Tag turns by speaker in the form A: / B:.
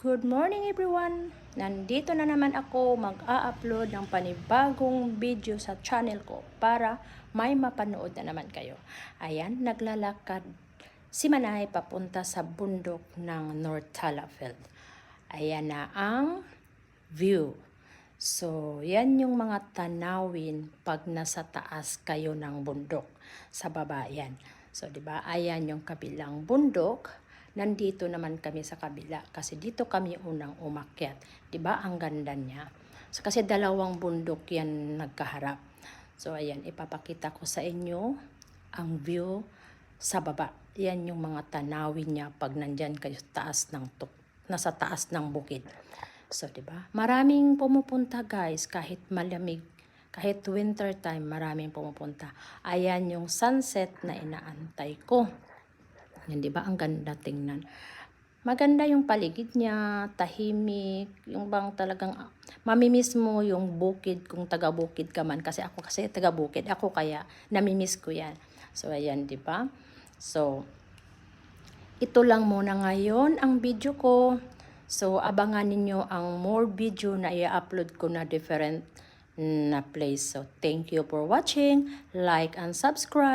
A: Good morning everyone! Nandito na naman ako mag-a-upload ng panibagong video sa channel ko para may mapanood na naman kayo. Ayan, naglalakad si Manay papunta sa bundok ng North Talafeld. Ayan na ang view. So, yan yung mga tanawin pag nasa taas kayo ng bundok. Sa baba yan. So, di ba? Ayan yung kabilang bundok. Nandito naman kami sa kabila kasi dito kami unang umakyat. 'Di ba? Ang ganda niya. So kasi dalawang bundok 'yan nagkaharap. So ayan, ipapakita ko sa inyo ang view sa baba. Yan yung mga tanawin niya pag nandiyan kayo sa taas ng nasa taas ng bukid. So 'di ba? Maraming pumupunta guys kahit malamig. Kahit winter time, maraming pumupunta. Ayan yung sunset na inaantay ko. Yan, di ba? Ang ganda tingnan. Maganda yung paligid niya, tahimik, yung bang talagang mamimiss mo yung bukid kung taga-bukid ka man. Kasi ako kasi taga-bukid, ako kaya namimiss ko yan. So, ayan, di ba? So, ito lang muna ngayon ang video ko. So, abangan ninyo ang more video na i-upload ko na different na place. So, thank you for watching. Like and subscribe.